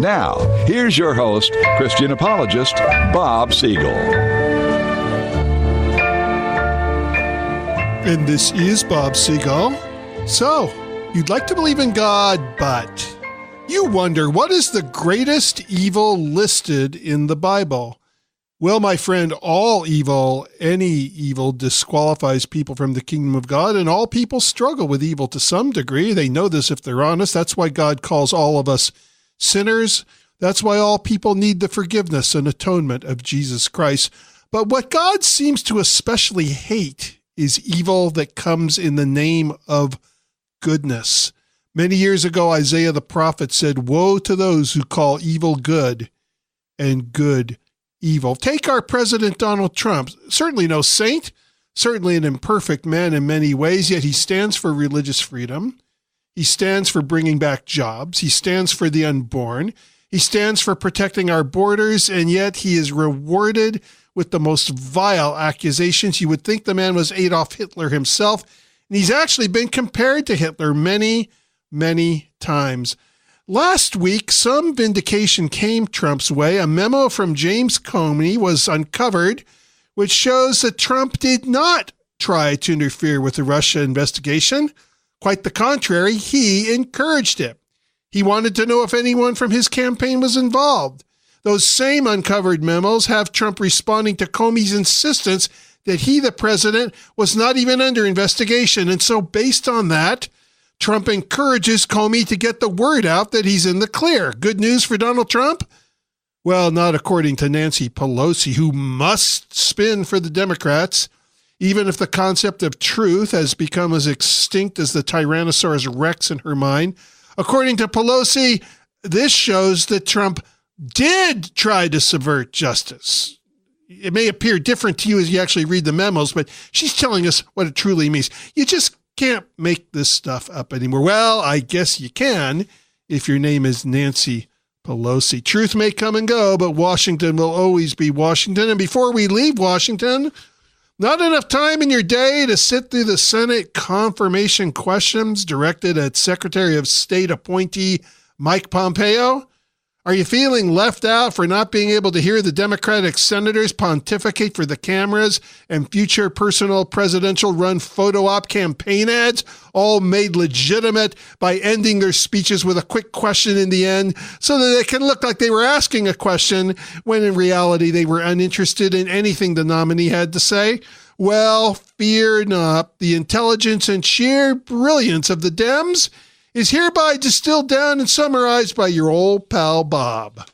Now, here's your host, Christian apologist, Bob Siegel. And this is Bob Siegel. So, you'd like to believe in God, but you wonder, what is the greatest evil listed in the Bible? Well, my friend, all evil, any evil, disqualifies people from the kingdom of God, and all people struggle with evil to some degree. They know this if they're honest. That's why God calls all of us sinners. That's why all people need the forgiveness and atonement of Jesus Christ. But what God seems to especially hate is evil that comes in the name of goodness. Many years ago, Isaiah the prophet said, "Woe to those who call evil good and good evil." Take our President Donald Trump, certainly no saint, certainly an imperfect man in many ways, yet he stands for religious freedom. He stands for bringing back jobs. He stands for the unborn. He stands for protecting our borders, and yet he is rewarded with the most vile accusations. You would think the man was Adolf Hitler himself, and he's actually been compared to Hitler many, many times. Last week, some vindication came Trump's way. A memo from James Comey was uncovered, which shows that Trump did not try to interfere with the Russia investigation. Quite the contrary, he encouraged it. He wanted to know if anyone from his campaign was involved. Those same uncovered memos have Trump responding to Comey's insistence that he, the president, was not even under investigation. And so based on that, Trump encourages Comey to get the word out that he's in the clear. Good news for Donald Trump? Well, not according to Nancy Pelosi, who must spin for the Democrats, even if the concept of truth has become as extinct as the Tyrannosaurus Rex in her mind. According to Pelosi, this shows that Trump did try to subvert justice. It may appear different to you as you actually read the memos, but she's telling us what it truly means. You just can't make this stuff up anymore. Well, I guess you can if your name is Nancy Pelosi. Truth may come and go, but Washington will always be Washington. And before we leave Washington, not enough time in your day to sit through the Senate confirmation questions directed at Secretary of State appointee Mike Pompeo? Are you feeling left out for not being able to hear the Democratic senators pontificate for the cameras and future personal presidential run photo op campaign ads, all made legitimate by ending their speeches with a quick question in the end so that it can look like they were asking a question when in reality they were uninterested in anything the nominee had to say? Well, fear not. The intelligence and sheer brilliance of the Dems is hereby distilled down and summarized by your old pal Bob.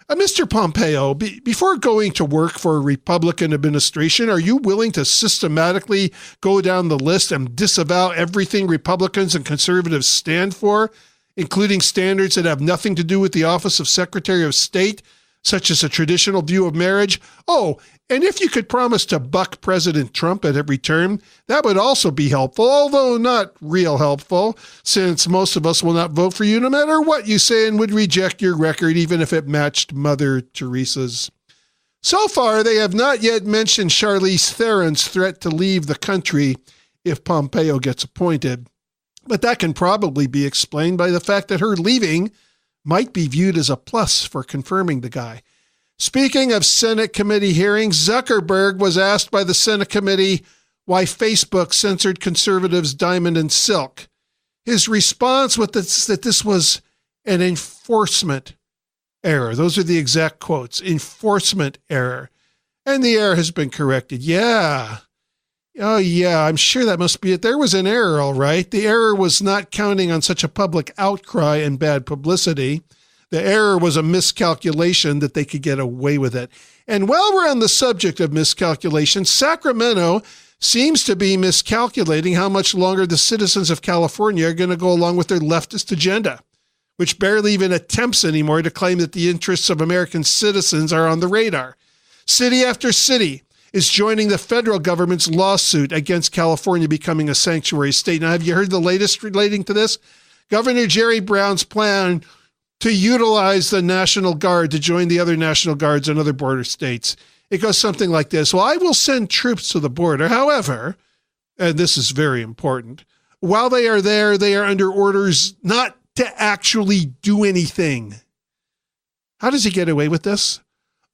Mr. Pompeo, before going to work for a Republican administration, are you willing to systematically go down the list and disavow everything Republicans and conservatives stand for, including standards that have nothing to do with the office of Secretary of State, such as a traditional view of marriage? Oh, and if you could promise to buck President Trump at every term, that would also be helpful, although not real helpful, since most of us will not vote for you no matter what you say and would reject your record even if it matched Mother Teresa's. So far, they have not yet mentioned Charlize Theron's threat to leave the country if Pompeo gets appointed. But that can probably be explained by the fact that her leaving might be viewed as a plus for confirming the guy. Speaking of Senate committee hearings, Zuckerberg was asked by the Senate committee why Facebook censored conservatives' Diamond and Silk. His response was that this was an enforcement error. Those are the exact quotes, enforcement error. And the error has been corrected. Yeah. Oh, yeah, I'm sure that must be it. There was an error, all right. The error was not counting on such a public outcry and bad publicity. The error was a miscalculation that they could get away with it. And while we're on the subject of miscalculation, Sacramento seems to be miscalculating how much longer the citizens of California are going to go along with their leftist agenda, which barely even attempts anymore to claim that the interests of American citizens are on the radar. City after city is joining the federal government's lawsuit against California becoming a sanctuary state. Now, have you heard the latest relating to this? Governor Jerry Brown's plan to utilize the National Guard to join the other National Guards in other border states. It goes something like this. Well, I will send troops to the border. However, and this is very important, while they are there, they are under orders not to actually do anything. How does he get away with this?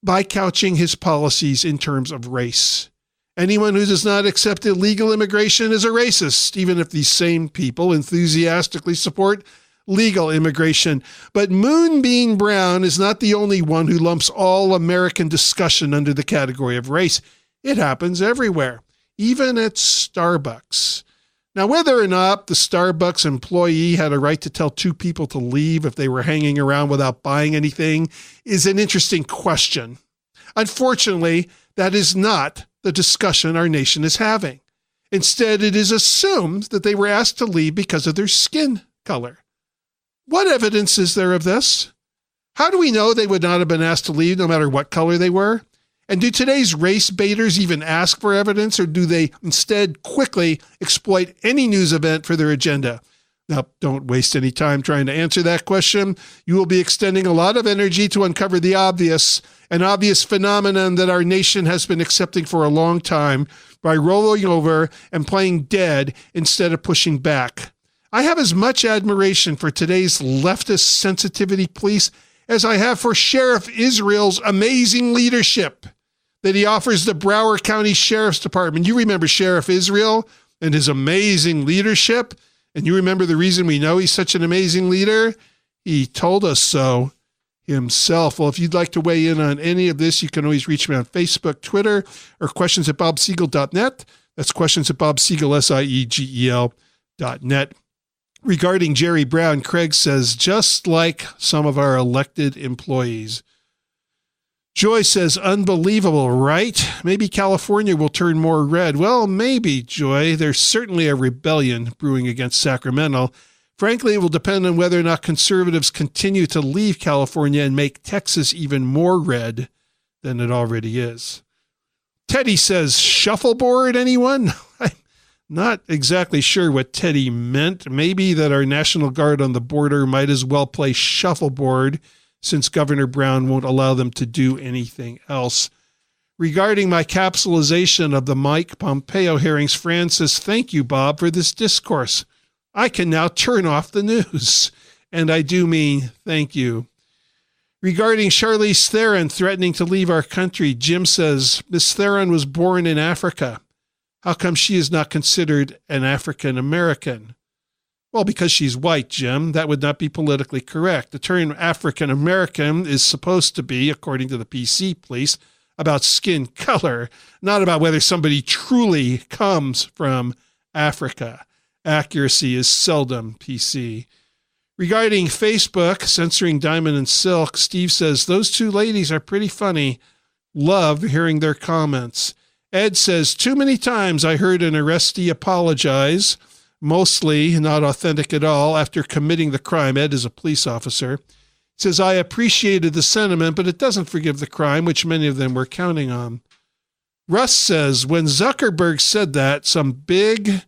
By couching his policies in terms of race. Anyone who does not accept illegal immigration is a racist, even if these same people enthusiastically support legal immigration. But Moonbeam Brown is not the only one who lumps all American discussion under the category of race. It happens everywhere, even at Starbucks. Now, whether or not the Starbucks employee had a right to tell two people to leave if they were hanging around without buying anything is an interesting question. Unfortunately, that is not the discussion our nation is having. Instead, it is assumed that they were asked to leave because of their skin color. What evidence is there of this? How do we know they would not have been asked to leave no matter what color they were? And do today's race baiters even ask for evidence, or do they instead quickly exploit any news event for their agenda? Now, don't waste any time trying to answer that question. You will be extending a lot of energy to uncover the obvious, an obvious phenomenon that our nation has been accepting for a long time by rolling over and playing dead instead of pushing back. I have as much admiration for today's leftist sensitivity police as I have for Sheriff Israel's amazing leadership that he offers the Broward County Sheriff's Department. You remember Sheriff Israel and his amazing leadership? And you remember the reason we know he's such an amazing leader? He told us so himself. Well, if you'd like to weigh in on any of this, you can always reach me on Facebook, Twitter, or questions@bobsiegel.net. That's questions@bobsiegel.net. Regarding Jerry Brown, Craig says, just like some of our elected employees. Joy says, unbelievable, right? Maybe California will turn more red. Well, maybe, Joy. There's certainly a rebellion brewing against Sacramento. Frankly, it will depend on whether or not conservatives continue to leave California and make Texas even more red than it already is. Teddy says, shuffleboard, anyone? I'm not exactly sure what Teddy meant. Maybe that our National Guard on the border might as well play shuffleboard, since Governor Brown won't allow them to do anything else. Regarding my capsulization of the Mike Pompeo hearings, Fran says, thank you, Bob, for this discourse. I can now turn off the news. And I do mean thank you. Regarding Charlize Theron threatening to leave our country, Jim says, Miss Theron was born in Africa. How come she is not considered an African American? Well, because she's white, Jim. That would not be politically correct. The term African American is supposed to be, according to the PC police, about skin color, not about whether somebody truly comes from Africa. Accuracy is seldom PC. Regarding Facebook censoring Diamond and Silk, Steve says, those two ladies are pretty funny. Love hearing their comments. Ed says, too many times I heard an arrestee apologize, mostly not authentic at all, after committing the crime. Ed is a police officer. He says, I appreciated the sentiment, but it doesn't forgive the crime, which many of them were counting on. Russ says, when Zuckerberg said that, some big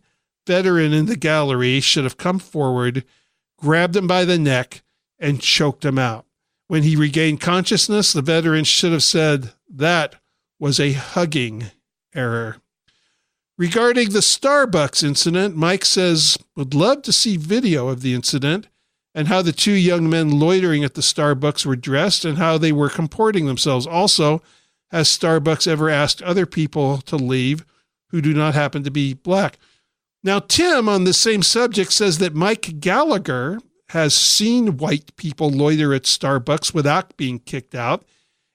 veteran in the gallery should have come forward, grabbed him by the neck, and choked him out. When he regained consciousness, the veteran should have said, that was a hugging error. Regarding the Starbucks incident, Mike says, would love to see video of the incident and how the two young men loitering at the Starbucks were dressed and how they were comporting themselves. Also, has Starbucks ever asked other people to leave who do not happen to be black? Now, Tim, on the same subject, says that Mike Gallagher has seen white people loiter at Starbucks without being kicked out.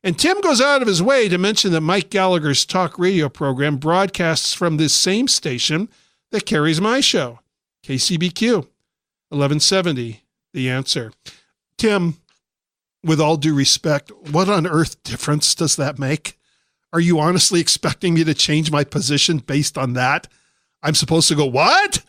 And Tim goes out of his way to mention that Mike Gallagher's talk radio program broadcasts from this same station that carries my show, KCBQ, 1170, The Answer. Tim, with all due respect, what on earth difference does that make? Are you honestly expecting me to change my position based on that? I'm supposed to go, what?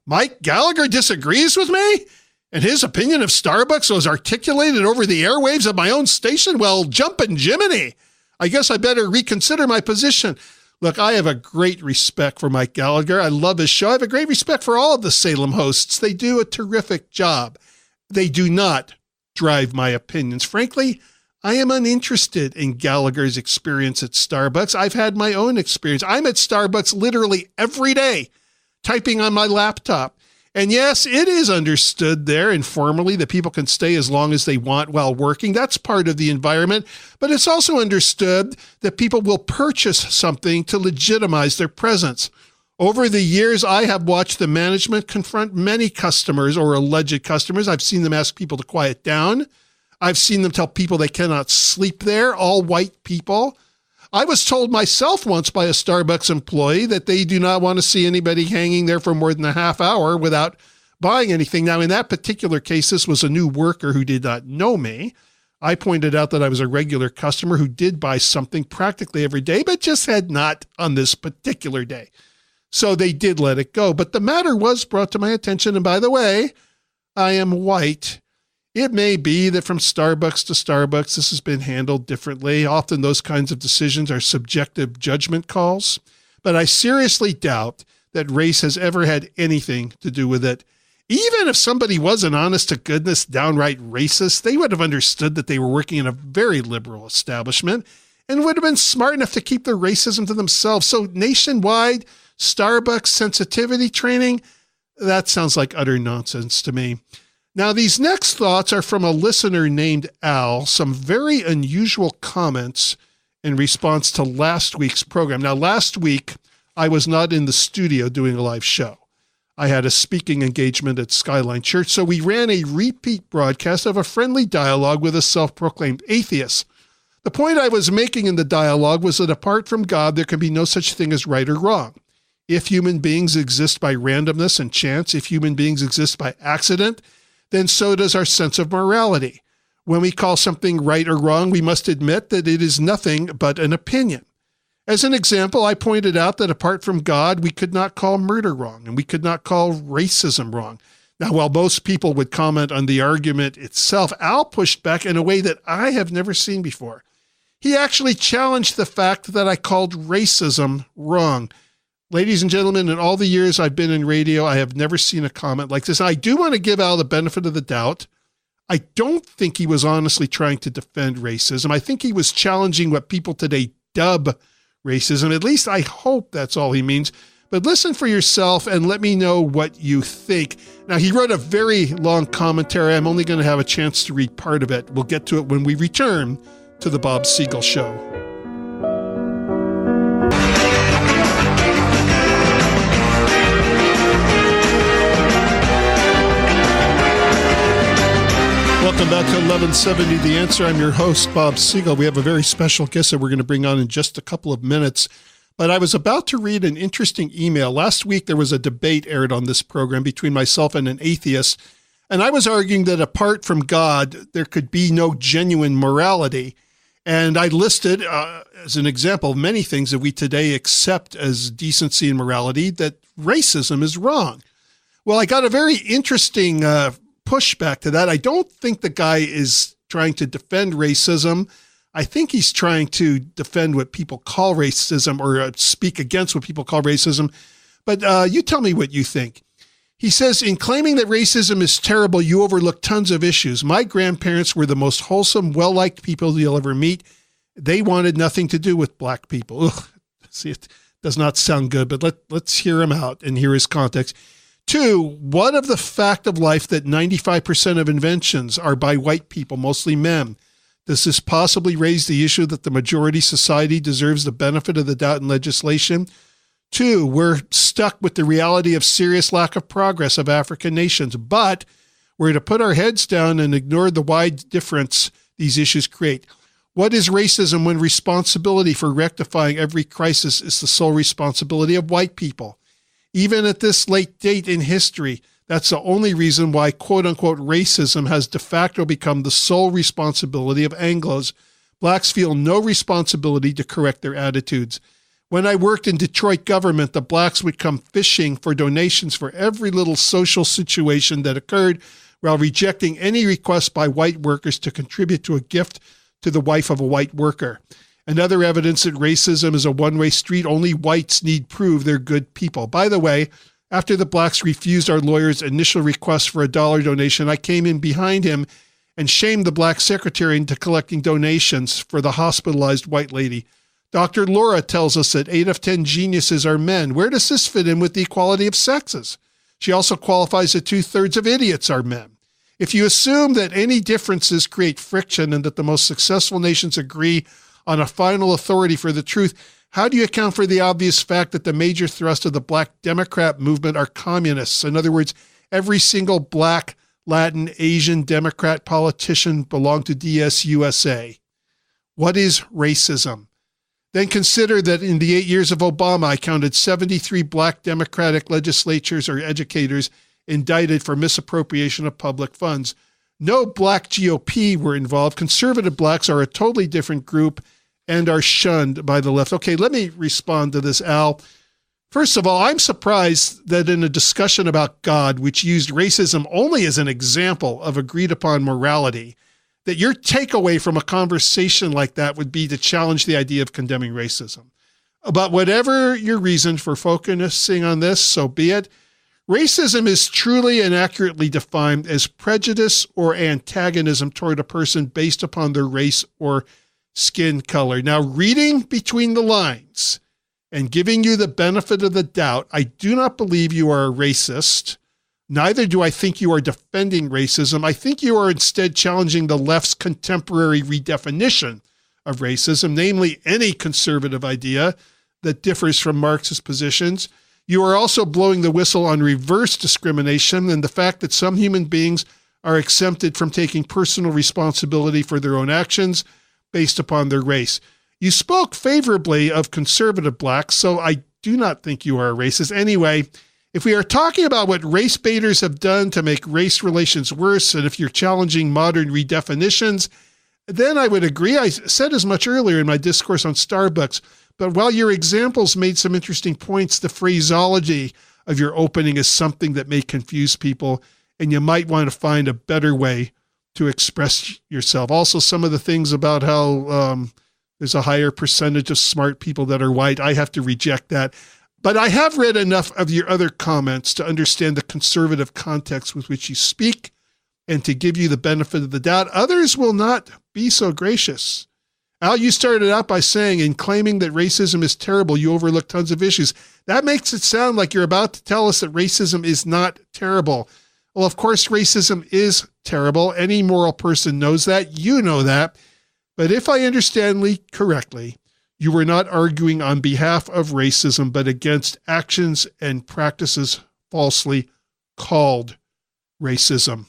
Mike Gallagher disagrees with me? And his opinion of Starbucks was articulated over the airwaves of my own station? Well, jumpin' Jiminy. I guess I better reconsider my position. Look, I have a great respect for Mike Gallagher. I love his show. I have a great respect for all of the Salem hosts. They do a terrific job. They do not drive my opinions. Frankly, I am uninterested in Gallagher's experience at Starbucks. I've had my own experience. I'm at Starbucks literally every day, typing on my laptop. And yes, it is understood there informally that people can stay as long as they want while working. That's part of the environment. But it's also understood that people will purchase something to legitimize their presence. Over the years, I have watched the management confront many customers or alleged customers. I've seen them ask people to quiet down. I've seen them tell people they cannot sleep there, all white people. I was told myself once by a Starbucks employee that they do not want to see anybody hanging there for more than a half hour without buying anything. Now, in that particular case, this was a new worker who did not know me. I pointed out that I was a regular customer who did buy something practically every day, but just had not on this particular day. So they did let it go. But the matter was brought to my attention. And by the way, I am white. It may be that from Starbucks to Starbucks, this has been handled differently. Often those kinds of decisions are subjective judgment calls. But I seriously doubt that race has ever had anything to do with it. Even if somebody wasn't honest to goodness, downright racist, they would have understood that they were working in a very liberal establishment and would have been smart enough to keep their racism to themselves. So nationwide Starbucks sensitivity training, that sounds like utter nonsense to me. Now, these next thoughts are from a listener named Al, some very unusual comments in response to last week's program. Now, last week, I was not in the studio doing a live show. I had a speaking engagement at Skyline Church, so we ran a repeat broadcast of a friendly dialogue with a self-proclaimed atheist. The point I was making in the dialogue was that apart from God, there can be no such thing as right or wrong. If human beings exist by randomness and chance, if human beings exist by accident, then so does our sense of morality. When we call something right or wrong, we must admit that it is nothing but an opinion. As an example, I pointed out that apart from God, we could not call murder wrong, and we could not call racism wrong. Now, while most people would comment on the argument itself, Al pushed back in a way that I have never seen before. He actually challenged the fact that I called racism wrong. Ladies and gentlemen, in all the years I've been in radio, I have never seen a comment like this. I do want to give Al the benefit of the doubt. I don't think he was honestly trying to defend racism. I think he was challenging what people today dub racism. At least I hope that's all he means. But listen for yourself and let me know what you think. Now, he wrote a very long commentary. I'm only going to have a chance to read part of it. We'll get to it when we return to the Bob Siegel Show. Welcome back to 1170 The Answer. I'm your host, Bob Siegel. We have a very special guest that we're going to bring on in just a couple of minutes. But I was about to read an interesting email. Last week, there was a debate aired on this program between myself and an atheist. And I was arguing that apart from God, there could be no genuine morality. And I listed, as an example of many things that we today accept as decency and morality, that racism is wrong. Well, I got a very interesting pushback to that. I don't think the guy is trying to defend racism. I think he's trying to defend what people call racism or speak against what people call racism. But you tell me what you think. He says, in claiming that racism is terrible, you overlook tons of issues. My grandparents were the most wholesome, well-liked people you'll ever meet. They wanted nothing to do with black people. Ugh. See, it does not sound good, but let's hear him out and hear his context. 2, what of the fact of life that 95% of inventions are by white people, mostly men? Does this possibly raise the issue that the majority society deserves the benefit of the doubt in legislation? 2, we're stuck with the reality of serious lack of progress of African nations, but we're to put our heads down and ignore the wide difference these issues create. What is racism when responsibility for rectifying every crisis is the sole responsibility of white people? Even at this late date in history, that's the only reason why quote-unquote racism has de facto become the sole responsibility of Anglos. Blacks feel no responsibility to correct their attitudes. When I worked in Detroit government, the blacks would come fishing for donations for every little social situation that occurred while rejecting any request by white workers to contribute to a gift to the wife of a white worker. Another evidence that racism is a one-way street. Only whites need prove they're good people. By the way, after the blacks refused our lawyer's initial request for a $1 donation, I came in behind him and shamed the black secretary into collecting donations for the hospitalized white lady. Dr. Laura tells us that 8 of 10 geniuses are men. Where does this fit in with the equality of sexes? She also qualifies that 2/3 of idiots are men. If you assume that any differences create friction and that the most successful nations agree on a final authority for the truth, how do you account for the obvious fact that the major thrust of the Black Democrat movement are communists? In other words, every single Black, Latin, Asian Democrat politician belonged to DSUSA. What is racism? Then consider that in the 8 years of Obama, I counted 73 Black Democratic legislatures or educators indicted for misappropriation of public funds. No Black GOP were involved. Conservative Blacks are a totally different group and are shunned by the left. Okay, let me respond to this, Al. First of all, I'm surprised that in a discussion about God, which used racism only as an example of agreed upon morality, that your takeaway from a conversation like that would be to challenge the idea of condemning racism. But whatever your reason for focusing on this, so be it. Racism is truly and accurately defined as prejudice or antagonism toward a person based upon their race or skin color. Now, reading between the lines and giving you the benefit of the doubt, I do not believe you are a racist. Neither do I think you are defending racism. I think you are instead challenging the left's contemporary redefinition of racism, namely any conservative idea that differs from Marxist positions. You are also blowing the whistle on reverse discrimination and the fact that some human beings are exempted from taking personal responsibility for their own actions based upon their race. You spoke favorably of conservative Blacks, so I do not think you are a racist. Anyway, if we are talking about what race baiters have done to make race relations worse, and if you're challenging modern redefinitions, then I would agree. I said as much earlier in my discourse on Starbucks, but while your examples made some interesting points, the phraseology of your opening is something that may confuse people, and you might want to find a better way to express yourself. Also, some of the things about how there's a higher percentage of smart people that are white, I have to reject that. But I have read enough of your other comments to understand the conservative context with which you speak and to give you the benefit of the doubt. Others will not be so gracious. Al, you started out by saying in claiming that racism is terrible, you overlook tons of issues. That makes it sound like you're about to tell us that racism is not terrible. Well, of course, racism is terrible. Any moral person knows that. You know that. But if I understand correctly, you were not arguing on behalf of racism, but against actions and practices falsely called racism.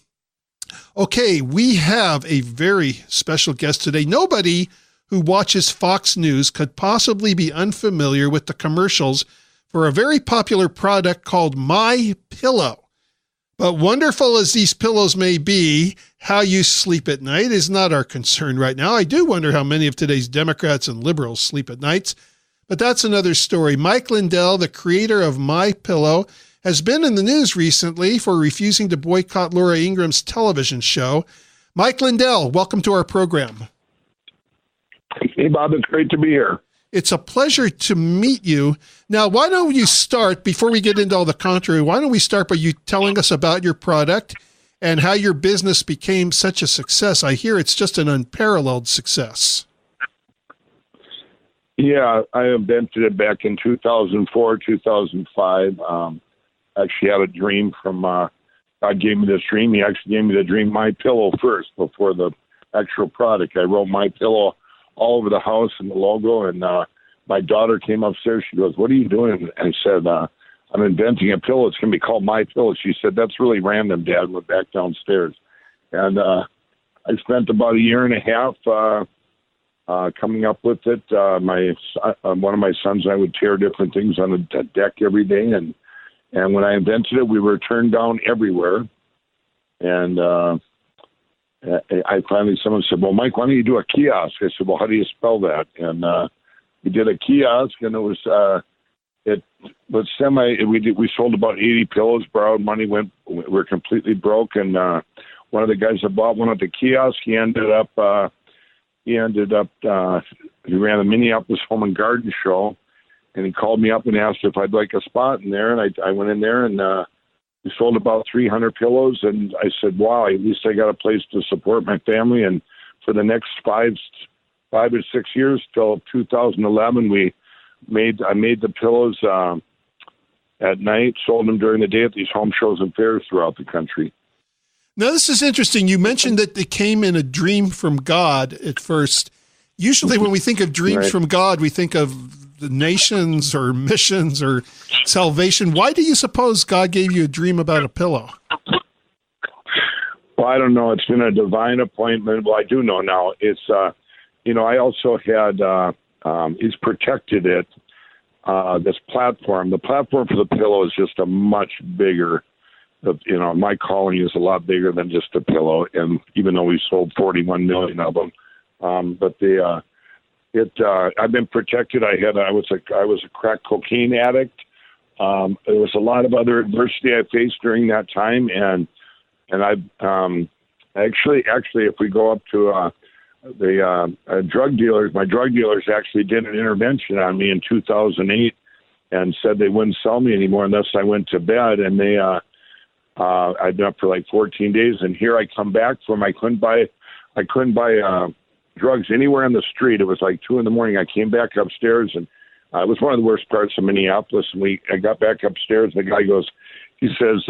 Okay, we have a very special guest today. Nobody who watches Fox News could possibly be unfamiliar with the commercials for a very popular product called My Pillow. But wonderful as these pillows may be, how you sleep at night is not our concern right now. I do wonder how many of today's Democrats and liberals sleep at nights, but that's another story. Mike Lindell, the creator of My Pillow, has been in the news recently for refusing to boycott Laura Ingraham's television show. Mike Lindell, welcome to our program. Hey, Bob, it's great to be here. It's a pleasure to meet you. Now, why don't you start, before we get into all the contrary, why don't we start by you telling us about your product and how your business became such a success? I hear it's just an unparalleled success. Yeah, I invented it back in 2004, 2005. Actually had a dream from, God gave me this dream. He actually gave me the dream, My Pillow, first, before the actual product. I wrote My Pillow all over the house and the logo, and my daughter came upstairs. She goes, "What are you doing?" And I said, "I'm inventing a pillow. It's going to be called My Pillow." She said, "That's really random, Dad." And went back downstairs. And I spent about a year and a half coming up with it. One of my sons and I would tear different things on the deck every day. And when I invented it, we were turned down everywhere. And I finally, someone said, "Well, Mike, why don't you do a kiosk?" I said, "Well, how do you spell that?" And we did a kiosk, and it was we sold about 80 pillows, borrowed money, we're completely broke. And one of the guys that bought one at the kiosk, he ran a Minneapolis Home and Garden show, and he called me up and asked if I'd like a spot in there. And I went in there, and we sold about 300 pillows. And I said, "Wow, at least I got a place to support my family." And for the next 5 or 6 years till 2011, I made the pillows at night, sold them during the day at these home shows and fairs throughout the country. Now, this is interesting. You mentioned that it came in a dream from God at first. Usually when we think of dreams from God, we think of the nations or missions or salvation. Why do you suppose God gave you a dream about a pillow? Well, I don't know. It's been a divine appointment. Well, I do know now. It's, I also had, he's protected it, this platform. The platform for the pillow is just a much bigger, my calling is a lot bigger than just a pillow. And even though we sold 41 million of them, but I've been protected. I was a crack cocaine addict. There was a lot of other adversity I faced during that time, and I actually, if we go up to the drug dealers, my drug dealers actually did an intervention on me in 2008 and said they wouldn't sell me anymore unless I went to bed. And I'd been up for like 14 days, and here I come back from. I couldn't buy drugs anywhere on the street. It was like 2 a.m. I came back upstairs, and it was one of the worst parts of Minneapolis. And I got back upstairs, and the guy he says,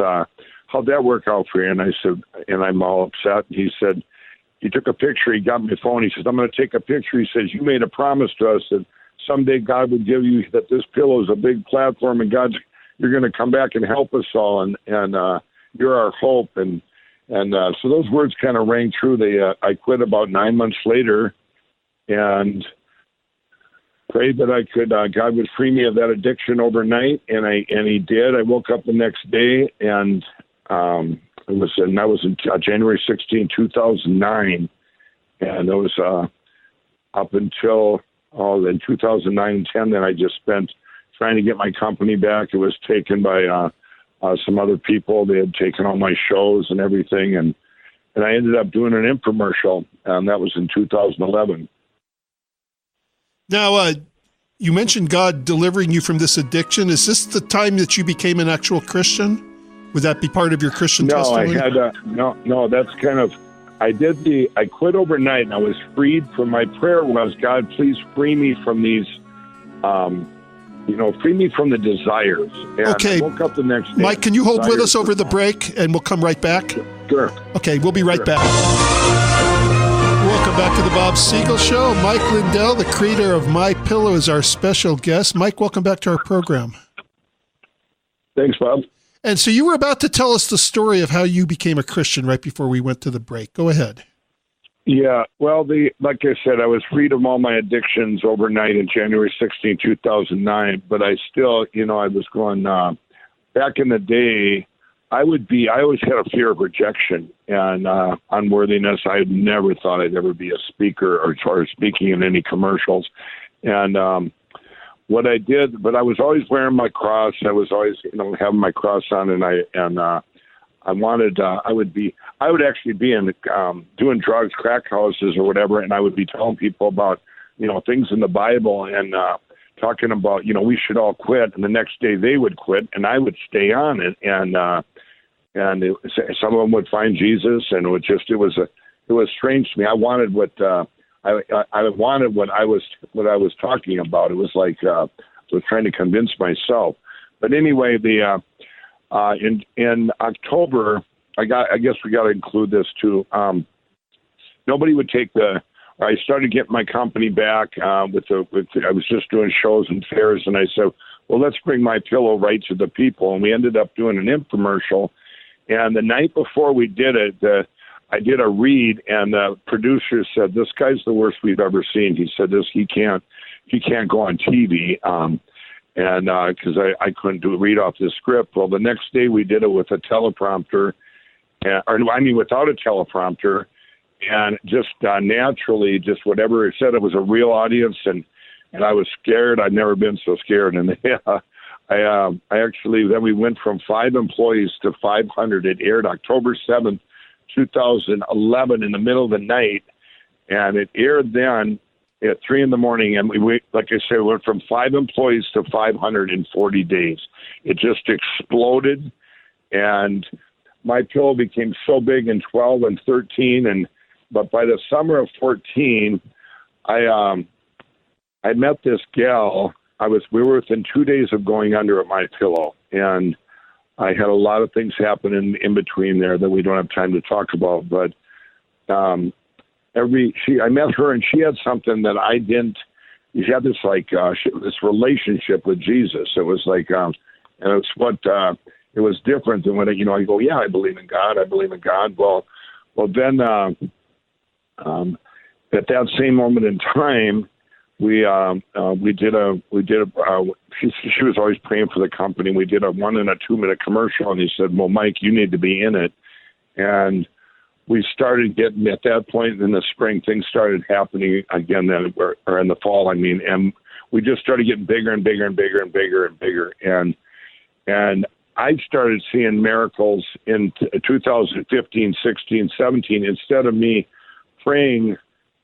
how'd that work out for you? And I said, and I'm all upset. And he said, he took a picture. He got my phone. He says, I'm going to take a picture. He says, you made a promise to us that someday God would give you, that this pillow is a big platform, and you're going to come back and help us all. And you're our hope. And so those words kind of rang true. I quit about 9 months later and prayed that I could, God would free me of that addiction overnight. And he did. I woke up the next day, and that was in January 16, 2009. And it was up until in 2009 and 10, then I just spent trying to get my company back. It was taken by some other people. They had taken all my shows and everything, and I ended up doing an infomercial, and that was in 2011. Now, you mentioned God delivering you from this addiction. Is this the time that you became an actual Christian? Would that be part of your Christian testimony? No, that's kind of, I quit overnight, and I was freed from, my prayer was, God, please free me from these, free me from the desires. And okay. I woke up the next day. Mike, can you hold with us over the break, and we'll come right back? Sure. Okay, we'll be right back. Welcome back to the Bob Siegel Show. Mike Lindell, the creator of My Pillow, is our special guest. Mike, welcome back to our program. Thanks, Bob. And so you were about to tell us the story of how you became a Christian right before we went to the break. Go ahead. Yeah, well, like I said, I was freed of all my addictions overnight in January 16, 2009, but I still, I was going, back in the day, I always had a fear of rejection and unworthiness. I had never thought I'd ever be a speaker or speaking in any commercials. And what I did, but I was always wearing my cross. I was always, having my cross on, and I wanted, I would actually be in doing drugs, crack houses or whatever, and I would be telling people about, things in the Bible and talking about, we should all quit. And the next day they would quit, and I would stay on it. And some of them would find Jesus, and it was strange to me. I wanted what I wanted what I was talking about. It was like I was trying to convince myself. But anyway, in October, I guess we got to include this too. Nobody would take I started getting my company back I was just doing shows and fairs, and I said, well, let's bring My Pillow right to the people. And we ended up doing an infomercial. And the night before we did it, I did a read, and the producer said, this guy's the worst we've ever seen. He said, he can't go on TV. And because I couldn't read off the script. Well, the next day we did it with a teleprompter, without a teleprompter, and just naturally, just whatever it said. It was a real audience, and I was scared. I'd never been so scared. And I actually, then we went from 5 employees to 500. It aired October 7th, 2011, in the middle of the night, and it aired then at 3 a.m. And we, like I said, went from 5 employees to 500 in 40 days. It just exploded, and My Pillow became so big in 12 and 13, but by the summer of 14, I met this gal we were within 2 days of going under at My Pillow, and I had a lot of things happen in between there that we don't have time to talk about. But I met her, and she had something that I didn't. She had this this relationship with Jesus. It was like, and it's what it was different than when I go, yeah, I believe in God. I believe in God. Well, then at that same moment in time, she was always praying for the company. We did a 1 and a 2 minute commercial, and he said, well, Mike, you need to be in it. And we started getting, at that point in the spring, things started happening again then, or in the fall, and we just started getting bigger and bigger and bigger and bigger and bigger. And I started seeing miracles in 2015, 16, 17. Instead of me praying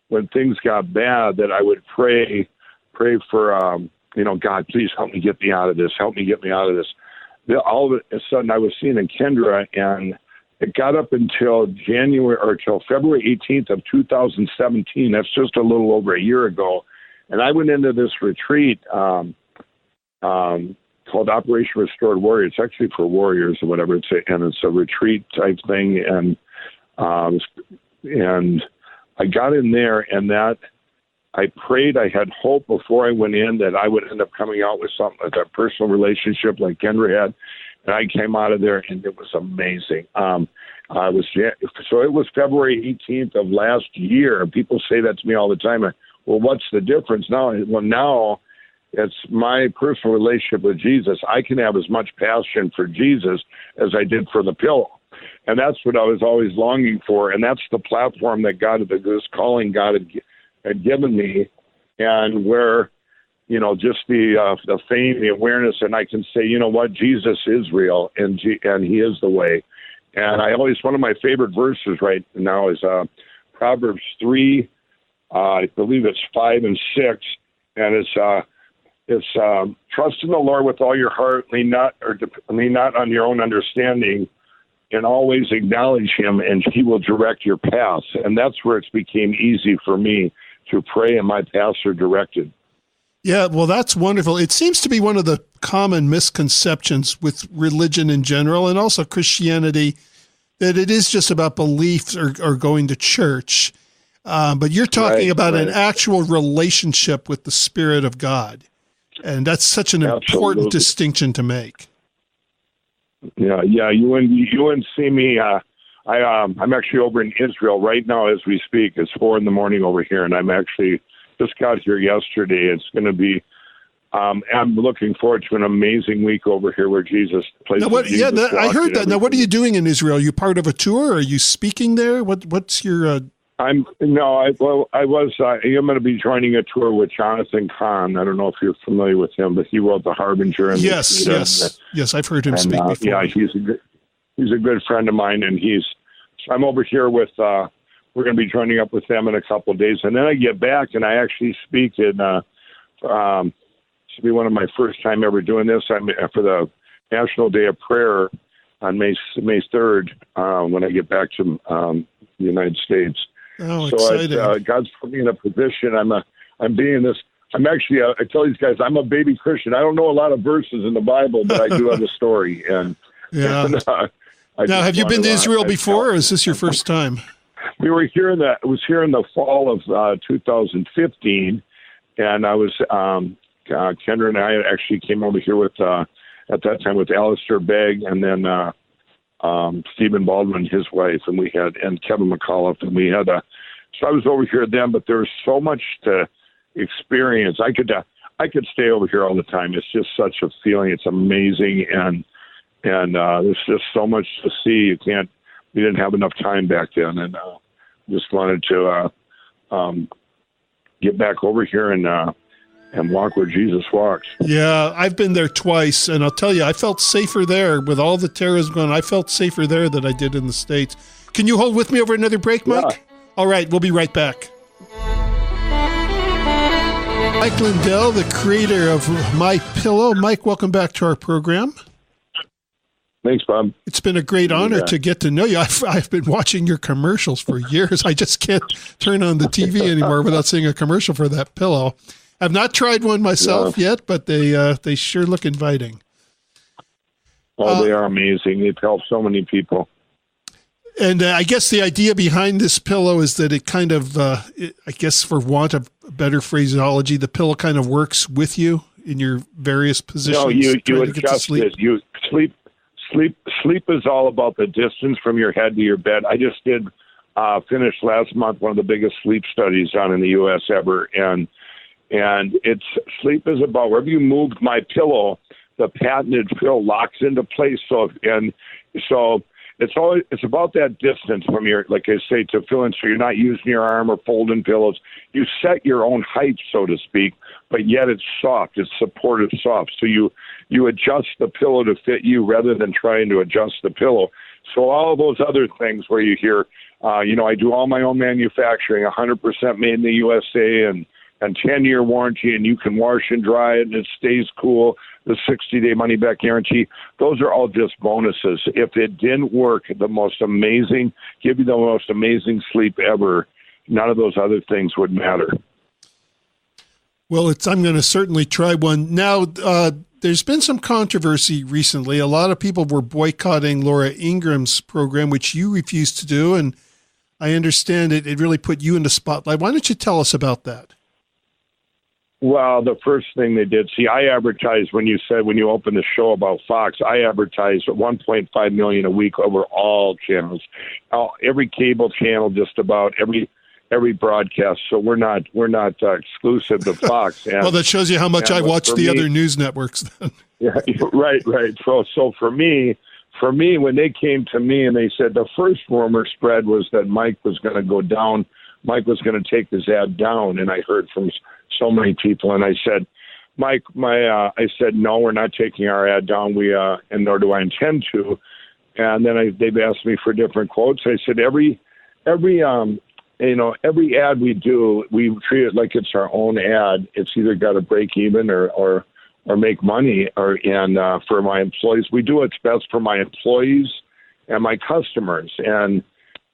when things got bad, that I would pray for, God, please help me get me out of this. Help me get me out of this. All of a sudden, I was seeing in Kendra, and it got up until February 18th of 2017. That's just a little over a year ago. And I went into this retreat called Operation Restored Warrior. It's actually for warriors or whatever. It's a retreat type thing. And I got in there, and that I prayed. I had hope before I went in that I would end up coming out with something like a personal relationship like Kendra had. And I came out of there, and it was amazing. So it was February 18th of last year. People say that to me all the time. Well, what's the difference now? Well, now it's my personal relationship with Jesus. I can have as much passion for Jesus as I did for the pillow. And that's what I was always longing for. And that's the platform that this calling God had given me, and where, just the fame, the awareness, and I can say, you know what, Jesus is real, and he is the way. And one of my favorite verses right now is Proverbs 3, I believe it's 5 and 6, and it's trust in the Lord with all your heart, lean not on your own understanding, and always acknowledge him, and he will direct your paths. And that's where it became easy for me to pray, and my paths are directed. Yeah, well, that's wonderful. It seems to be one of the common misconceptions with religion in general, and also Christianity, that it is just about beliefs or going to church. But you're talking about an actual relationship with the Spirit of God. And that's such an important distinction to make. Yeah. You wouldn't see me. I'm actually over in Israel right now as we speak. It's 4 a.m. over here, and I'm actually just got here yesterday. It's going to be. I'm looking forward to an amazing week over here where Jesus plays. I heard that. Now, what are you doing in Israel? Are you part of a tour? Are you speaking there? What's your? I'm going to be joining a tour with Jonathan Cahn. I don't know if you're familiar with him, but he wrote The Harbinger. And yes, I've heard him speak before. Yeah, he's a good friend of mine, and I'm over here with. We're going to be joining up with them in a couple of days, and then I get back and I actually speak in. This will be one of my first time ever doing this. I'm for the National Day of Prayer on May 3rd when I get back to the United States. Oh, exciting! God's put me in a position. I'm being this. I'm actually. I tell these guys, I'm a baby Christian. I don't know a lot of verses in the Bible, but I do have a story. And yeah. Now, have you been to Israel before, or is this your first time? We were here it was here in the fall of 2015, and I was. Kendra and I actually came over here with, at that time, with Alistair Begg, and then Stephen Baldwin, his wife, and Kevin McAuliffe, and we had so I was over here then, but there was so much to experience. I could stay over here all the time. It's just such a feeling. It's amazing, and there's just so much to see. We didn't have enough time back then, and just wanted to get back over here and walk where Jesus walks. Yeah, I've been there twice, and I'll tell you, I felt safer there with all the terrorism going on. I felt safer there than I did in the States. Can you hold with me over another break, Mike? Yeah. All right, we'll be right back. Mike Lindell, the creator of My Pillow. Mike, welcome back to our program. Thanks, Bob. It's been a great honor to get to know you. I've been watching your commercials for years. I just can't turn on the TV anymore without seeing a commercial for that pillow. I've not tried one myself yet, but they sure look inviting. Oh, they are amazing. They've helped so many people. And I guess the idea behind this pillow is that it kind of, I guess for want of better phraseology, the pillow kind of works with you in your various positions. No, you adjust it. You sleep is all about the distance from your head to your bed. I just did finish last month one of the biggest sleep studies done in the U.S. ever, and it's sleep is about wherever you moved my pillow, the patented fill locks into place. So it's about that distance from your, like I say, to fill in, so you're not using your arm or folding pillows. You set your own height, so to speak, but yet it's soft. It's supportive soft. So you adjust the pillow to fit you rather than trying to adjust the pillow. So all those other things where you hear, I do all my own manufacturing, 100% made in the USA, and 10-year warranty, and you can wash and dry it, and it stays cool, the 60-day money-back guarantee. Those are all just bonuses. If it didn't work, give you the most amazing sleep ever, none of those other things would matter. Well, I'm going to certainly try one. Now, there's been some controversy recently. A lot of people were boycotting Laura Ingraham's program, which you refused to do, and I understand it really put you in the spotlight. Why don't you tell us about that? Well, the first thing they did, I advertised when you opened the show about Fox, I advertised $1.5 million a week over all channels, every cable channel, just about every broadcast. So we're not exclusive to Fox. And, well, that shows you how much I watch the other news networks then. Yeah, right. So for me, when they came to me and they said the first rumor spread was that Mike was going to go down, Mike was going to take his ad down, and I heard from so many people, and I said, Mike, I said, no, we're not taking our ad down. And nor do I intend to. And then they've asked me for different quotes. I said, every ad we do, we treat it like it's our own ad. It's either got to break even or make money. And for my employees, we do what's best for my employees and my customers. And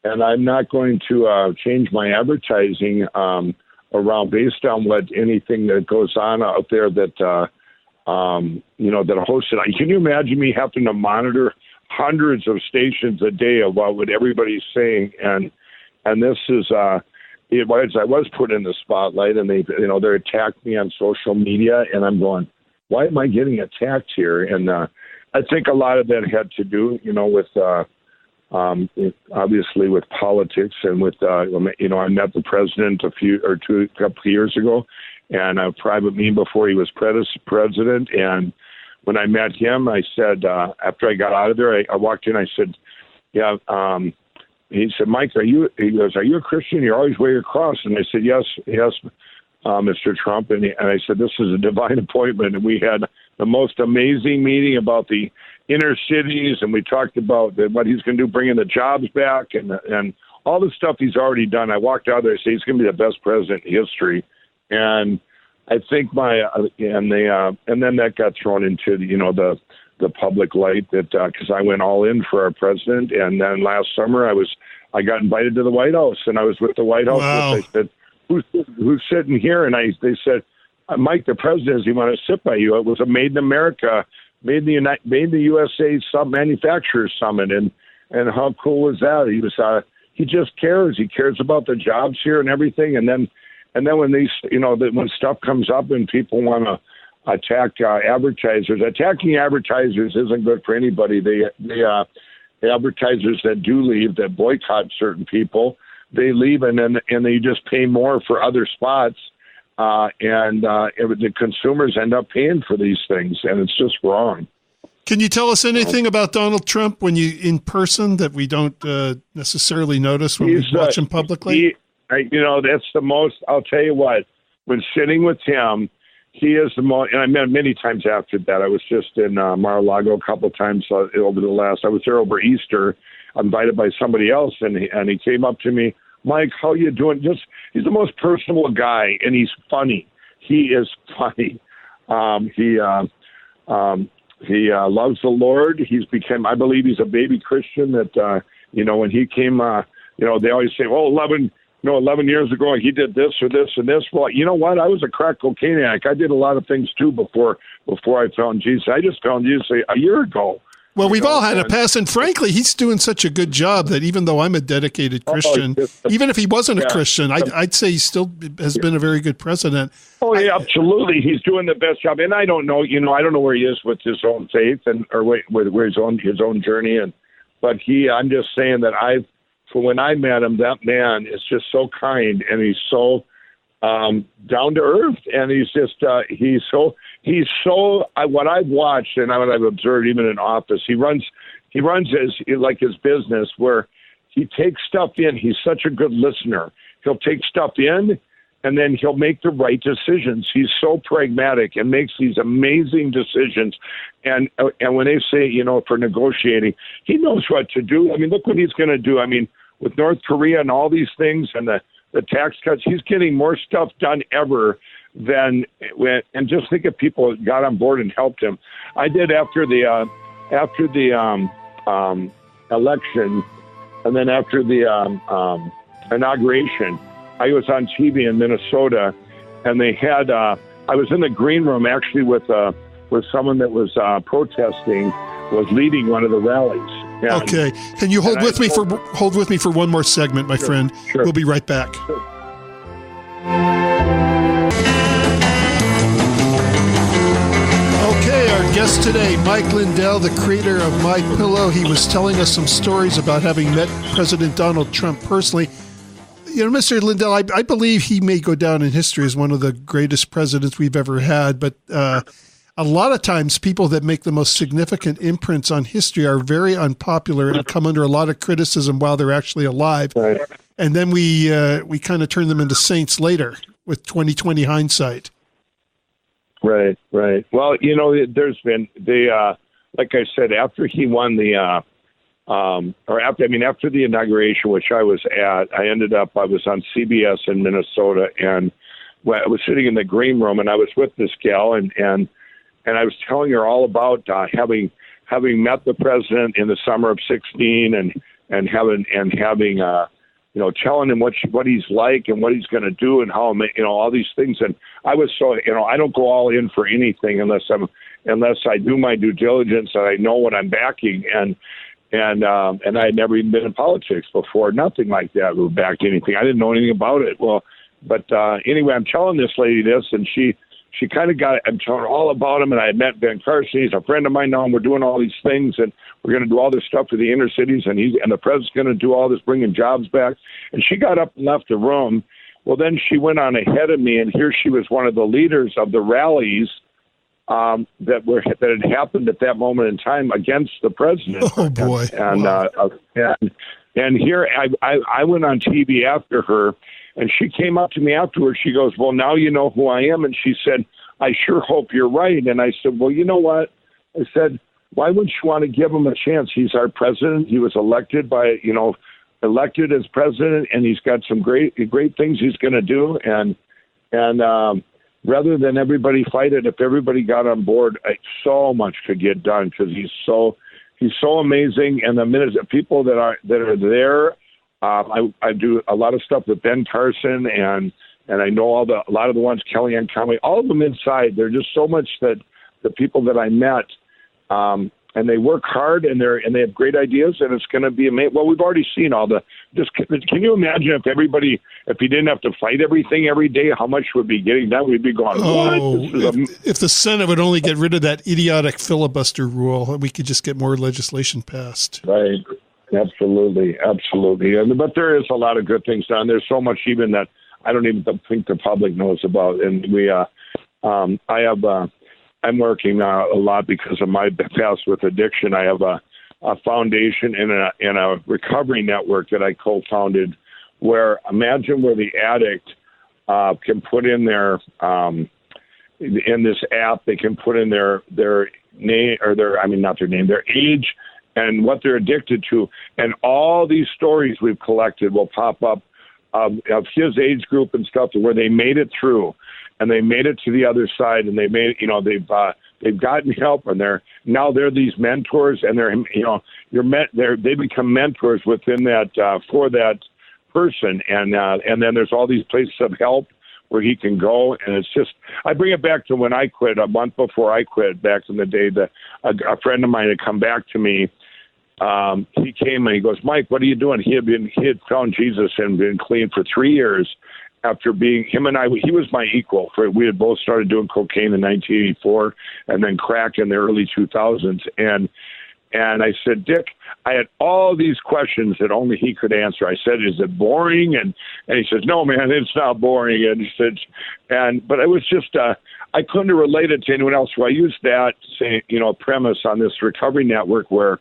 I'm not going to change my advertising around based on anything that goes on out there that that are hosted. Can you imagine me having to monitor hundreds of stations a day about what everybody's saying? And this is I was put in the spotlight, and they attacked me on social media, and I'm going, why am I getting attacked here? And I think a lot of that had to do, with obviously with politics and with, I met the president a couple of years ago, and a private meeting before he was president. And when I met him, I said, after I got out of there, I walked in, I said, yeah, he said, Mike, are you a Christian? You always wear your cross. And I said, yes, Mr. Trump. And I said, this is a divine appointment. And we had the most amazing meeting about the inner cities, and we talked about what he's going to do, bringing the jobs back, and all the stuff he's already done. I walked out there and said he's going to be the best president in history, and I think and then that got thrown into the public light that because I went all in for our president, and then last summer I got invited to the White House, and I was with the White House. Wow. I said, who's sitting here? And they said, Mike, the president, does he want to sit by you? It was a Made in America. Made the USA Manufacturers Summit, and how cool was that? He just cares. He cares about the jobs here and everything. And then when these when stuff comes up and people want to attack advertisers, attacking advertisers isn't good for anybody. The advertisers that do leave, that boycott certain people, they leave, and then they just pay more for other spots. And the consumers end up paying for these things, and it's just wrong. Can you tell us anything about Donald Trump in person that we don't necessarily notice when we watch him publicly? That's the most. I'll tell you what. When sitting with him, he is the most. And I met him many times after that. I was just in Mar-a-Lago a couple of times over the last. I was there over Easter, invited by somebody else, and he came up to me. Mike, how you doing? He's the most personable guy, and he's funny. He is funny. He loves the Lord. I believe he's a baby Christian that, when he came, they always say, 11 years ago he did this or this and this. Well, you know what? I was a crack cocaine addict. I did a lot of things too before I found Jesus. I just found Jesus a year ago. Well, we've all had a past, and frankly, he's doing such a good job that even though I'm a dedicated Christian, even if he wasn't a Christian, I'd say he still has been a very good president. Oh, yeah, absolutely. He's doing the best job. And I don't know, I don't know where he is with his own faith or where his own journey. But I'm just saying that for when I met him, that man is just so kind, and he's so down to earth, and he's so what I've watched and what I've observed even in office, he runs his business where he takes stuff in. He's such a good listener. He'll take stuff in and then he'll make the right decisions. He's so pragmatic and makes these amazing decisions. And when they say, for negotiating, he knows what to do. I mean, look what he's going to do. I mean, with North Korea and all these things and the tax cuts, he's getting more stuff done ever than when. And just think if people got on board and helped him. I did after the election, and then after the inauguration, I was on TV in Minnesota, and they had. I was in the green room actually with someone that was protesting, was leading one of the rallies. And, okay, can you hold with me for one more segment, my friend? Sure. We'll be right back. Sure. Okay, our guest today, Mike Lindell, the creator of My Pillow. He was telling us some stories about having met President Donald Trump personally. Mr. Lindell, I believe he may go down in history as one of the greatest presidents we've ever had, but a lot of times people that make the most significant imprints on history are very unpopular and come under a lot of criticism while they're actually alive. Right. And then we kind of turn them into saints later with 20/20 hindsight. Right. Well, there's been like I said, after he won after the inauguration, which I was at, I was on CBS in Minnesota, and I was sitting in the green room, and I was with this gal, and I was telling her all about having met the president in the summer of '16, and having telling him what he's like and what he's going to do and how all these things. And I was so I don't go all in for anything unless I do my due diligence and I know what I'm backing. And I had never even been in politics before, nothing like that. We backed anything. I didn't know anything about it. Well, but anyway, I'm telling this lady this, and she kind of got it. I'm telling her all about him, and I had met Ben Carson. He's a friend of mine now, and we're doing all these things, and we're going to do all this stuff for the inner cities, and the president's going to do all this, bringing jobs back. And she got up and left the room. Well, then she went on ahead of me, and here she was one of the leaders of the rallies that had happened at that moment in time against the president. Oh boy! And here I went on TV after her, and she came up to me afterwards. She goes, "Well, now you know who I am." And she said, "I sure hope you're right." And I said, "Well, you know what?" I said, "Why wouldn't you want to give him a chance? He's our president. He was elected as president, and he's got some great things he's going to do. And rather than everybody fight it, if everybody got on board, so much could get done because he's so amazing. And the people that are there, I do a lot of stuff with Ben Carson, and I know a lot of the ones, Kellyanne Conway, all of them inside. They're just so much that the people that I met, and they work hard, and they have great ideas, and it's going to be amazing. Well, we've already seen can you imagine if he didn't have to fight everything every day, how much would be getting done? We'd be going, what? If the Senate would only get rid of that idiotic filibuster rule, we could just get more legislation passed. Right. Absolutely. But there is a lot of good things done. There's so much even that I don't even think the public knows about. And I'm working a lot because of my past with addiction. I have a foundation and a recovery network that I co-founded where the addict can put in their in this app, they can put in their name or their age and what they're addicted to. And all these stories we've collected will pop up of his age group and stuff where they made it through. And they made it to the other side, and they've gotten help, and they're these mentors, and they become mentors within that person. And then there's all these places of help where he can go. And it's just, I bring it back to when I quit, a month before I quit back in the day, that a friend of mine had come back to me. He came and he goes, Mike, what are you doing? He had found Jesus and been clean for 3 years after being, he was my equal. We had both started doing cocaine in 1984 and then crack in the early 2000s. And I said, Dick, I had all these questions that only he could answer. I said, is it boring? And he says, no, man, it's not boring. And he said, but it was just, I couldn't relate it to anyone else. So I used that, premise on this recovery network where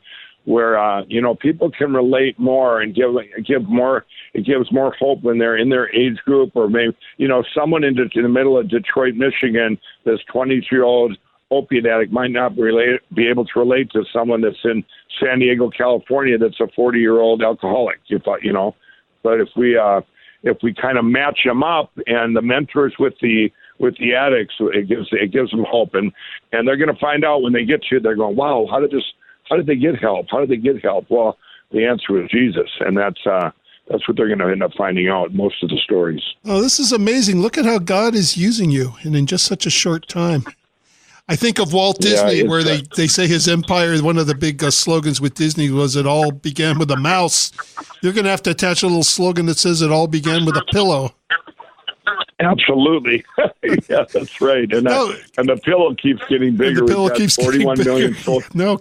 people can relate more and give more. It gives more hope when they're in their age group, or maybe, someone in the middle of Detroit, Michigan, this 22-year-old opiate addict might not be able to relate to someone that's in San Diego, California, that's a 40-year-old alcoholic. But if we kind of match them up, and the mentors with the addicts, it gives them hope, and they're going to find out when they get to it, they're going, wow, how did they get help? How did they get help? Well, the answer was Jesus, and that's what they're going to end up finding out. Most of the stories. Oh, this is amazing! Look at how God is using you, and in just such a short time. I think of Walt Disney, where they say his empire, one of the big slogans with Disney was it all began with a mouse. You're going to have to attach a little slogan that says it all began with a pillow. Absolutely. Yeah, that's right. And the pillow keeps getting bigger. The pillow keeps 41 getting million bigger. No.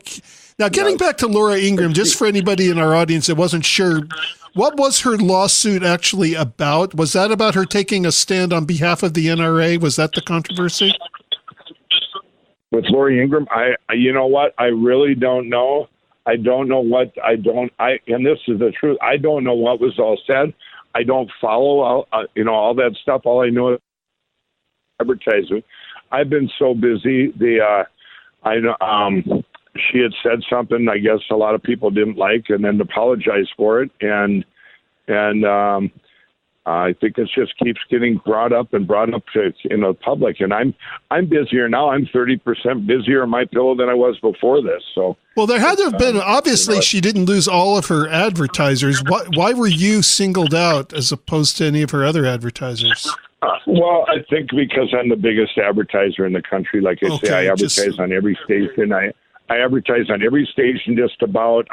Now, getting back to Laura Ingraham, just for anybody in our audience that wasn't sure, what was her lawsuit actually about? Was that about her taking a stand on behalf of the NRA? Was that the controversy? With Laura Ingraham, you know what? I really don't know. I don't know and this is the truth. I don't know what was all said. I don't follow all that stuff. All I know is advertising. I've been so busy. She had said something I guess a lot of people didn't like, and then apologized for it. And I think it just keeps getting brought up to the public. And I'm busier now. I'm 30% busier on my pillow than I was before this. So well, there had to have been. Obviously, she didn't lose all of her advertisers. Why were you singled out as opposed to any of her other advertisers? Well, I think because I'm the biggest advertiser in the country. Like I say, I advertise on every station. I advertise on every station just about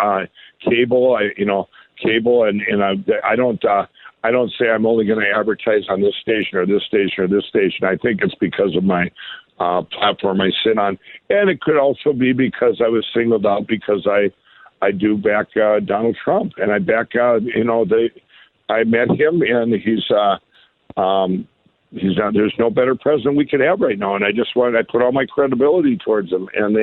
cable. Cable, and I don't say I'm only going to advertise on this station or this station or this station. I think it's because of my platform I sit on. And it could also be because I was singled out because I do back Donald Trump. And I back, I met him, and there's no better president we could have right now. And I put all my credibility towards him. And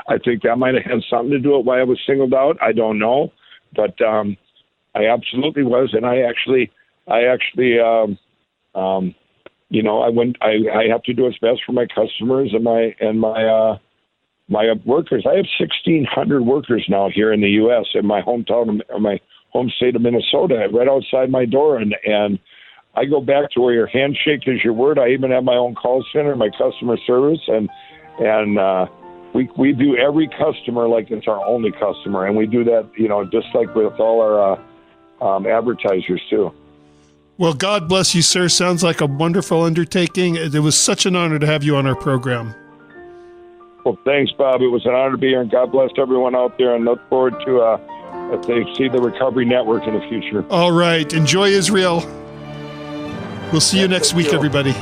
I think that might have had something to do with why I was singled out. I don't know. But I absolutely was. And I have to do what's best for my customers and my workers. I have 1,600 workers now here in the U.S. in my hometown, my home state of Minnesota, right outside my door. And I go back to where your handshake is your word. I even have my own call center, my customer service, and we do every customer like it's our only customer, and we do that, just like with all our advertisers too. Well, God bless you, sir. Sounds like a wonderful undertaking. It was such an honor to have you on our program. Well, thanks, Bob. It was an honor to be here, and God bless everyone out there, and look forward to if they see the Recovery Network in the future. All right. Enjoy Israel. We'll see you next week, everybody.